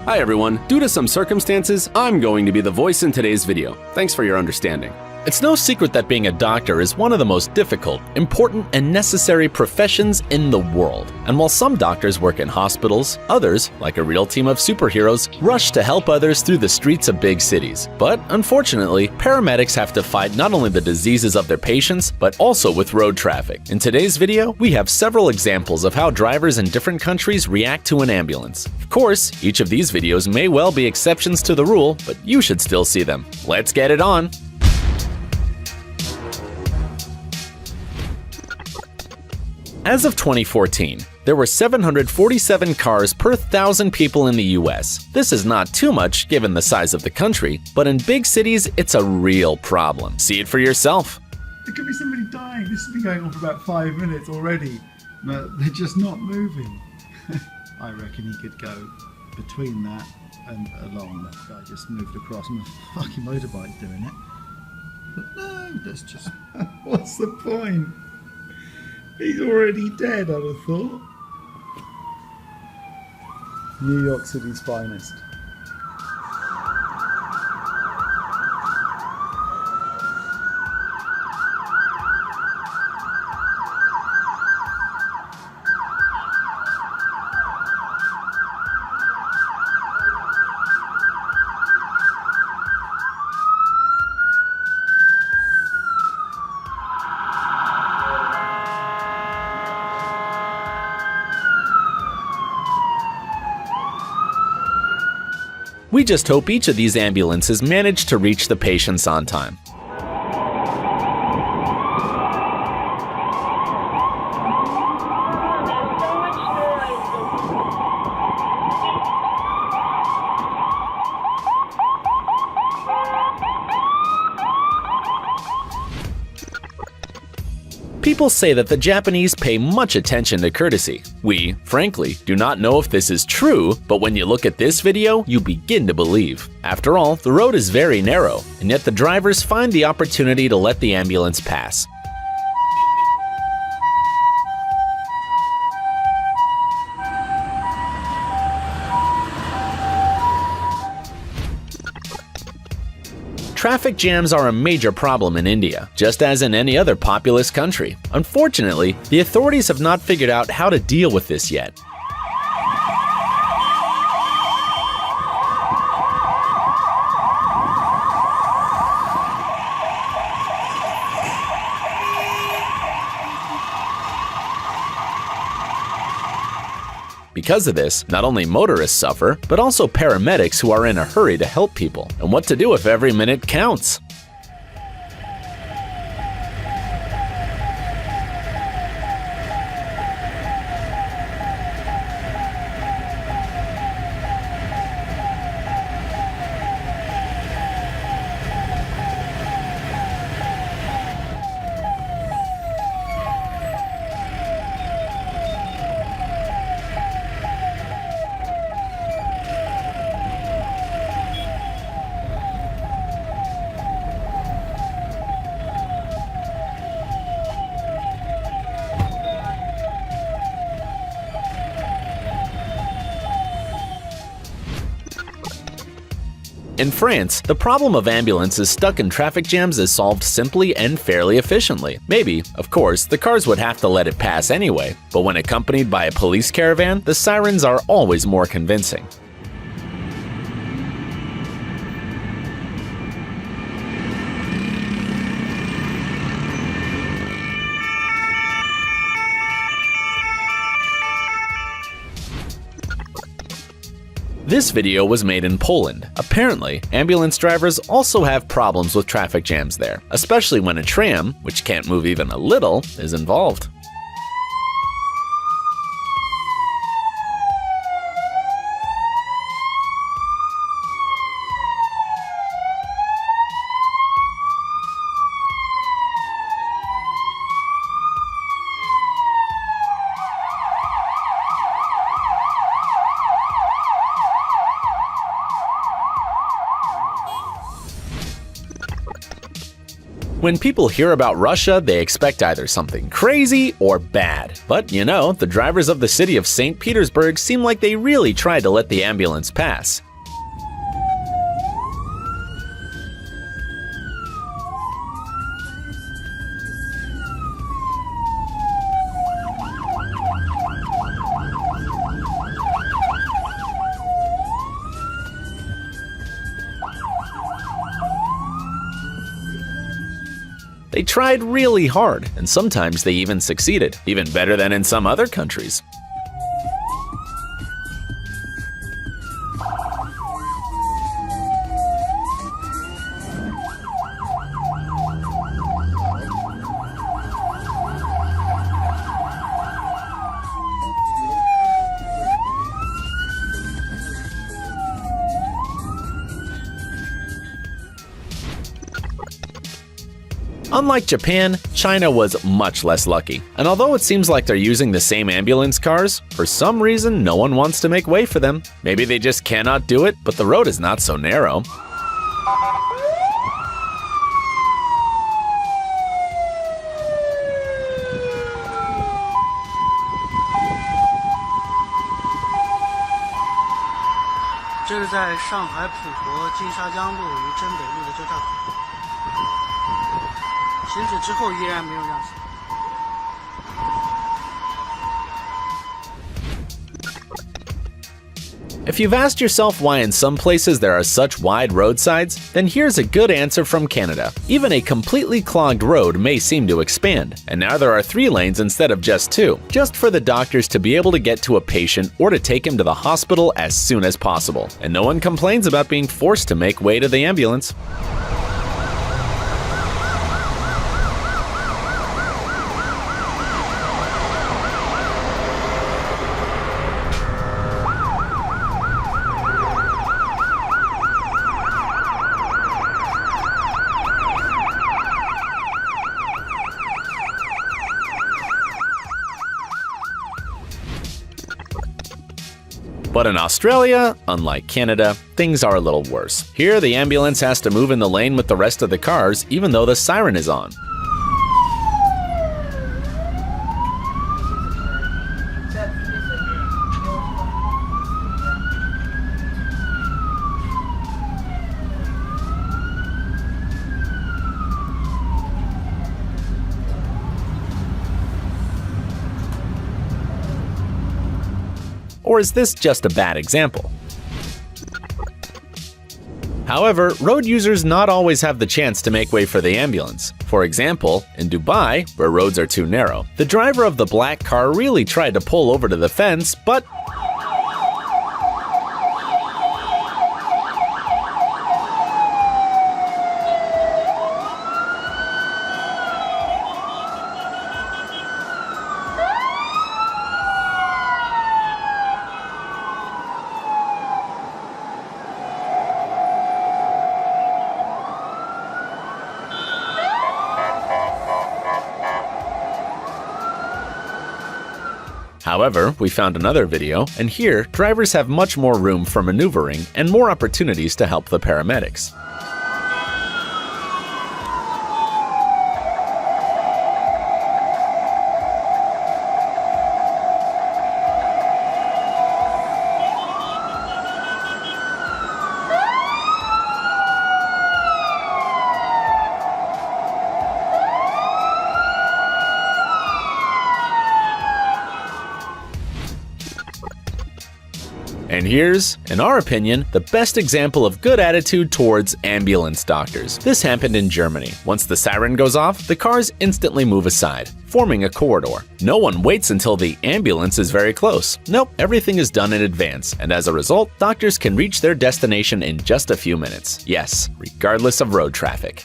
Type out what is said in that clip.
Hi everyone, due to some circumstances, I'm going to be the voice in today's video. Thanks for your understanding. It's no secret that being a doctor is one of the most difficult, important, and necessary professions in the world. And while some doctors work in hospitals, others, like a real team of superheroes, rush to help others through the streets of big cities. But unfortunately, paramedics have to fight not only the diseases of their patients, but also with road traffic. In today's video, we have several examples of how drivers in different countries react to an ambulance. Of course, each of these videos may well be exceptions to the rule, but you should still see them. Let's get it on! As of 2014, there were 747 cars per 1,000 people in the US. This is not too much given the size of the country, but in big cities, it's a real problem. See it for yourself. There could be somebody dying. This has been going on for about 5 minutes already, but they're just not moving. I reckon he could go between that and along. That guy just moved across on a fucking motorbike doing it. But no, that's just... What's the point? He's already dead, I'd have thought. New York City's finest. We just hope each of these ambulances manage to reach the patients on time. People say that the Japanese pay much attention to courtesy. We, frankly, do not know if this is true, but when you look at this video, you begin to believe. After all, the road is very narrow, and yet the drivers find the opportunity to let the ambulance pass. Traffic jams are a major problem in India, just as in any other populous country. Unfortunately, the authorities have not figured out how to deal with this yet. Because of this, not only motorists suffer, but also paramedics who are in a hurry to help people. And what to do if every minute counts? In France, the problem of ambulances stuck in traffic jams is solved simply and fairly efficiently. Maybe, of course, the cars would have to let it pass anyway, but when accompanied by a police caravan, the sirens are always more convincing. This video was made in Poland. Apparently, ambulance drivers also have problems with traffic jams there, especially when a tram, which can't move even a little, is involved. When people hear about Russia, they expect either something crazy or bad. But you know, the drivers of the city of St. Petersburg seem like they really tried to let the ambulance pass. They tried really hard, and sometimes they even succeeded, even better than in some other countries. Unlike Japan, China was much less lucky. And although it seems like they're using the same ambulance cars, for some reason no one wants to make way for them. Maybe they just cannot do it, but the road is not so narrow. This is在上海浦和金沙江路与真北路的交叉口。行驶之后依然没有让行。If you've asked yourself why in some places there are such wide roadsides, then here's a good answer from Canada. Even a completely clogged road may seem to expand, and now there are 3 lanes instead of just 2, just for the doctors to be able to get to a patient or to take him to the hospital as soon as possible. And no one complains about being forced to make way to the ambulance. But in Australia, unlike Canada, things are a little worse. Here, the ambulance has to move in the lane with the rest of the cars, even though the siren is on. Or is this just a bad example? However, road users not always have the chance to make way for the ambulance. For example, in Dubai, where roads are too narrow, the driver of the black car really tried to pull over to the fence, but However, we found another video, and here, drivers have much more room for maneuvering and more opportunities to help the paramedics. And here's, in our opinion, the best example of good attitude towards ambulance doctors. This happened in Germany. Once the siren goes off, the cars instantly move aside, forming a corridor. No one waits until the ambulance is very close. Nope, everything is done in advance, and as a result, doctors can reach their destination in just a few minutes. Yes, regardless of road traffic.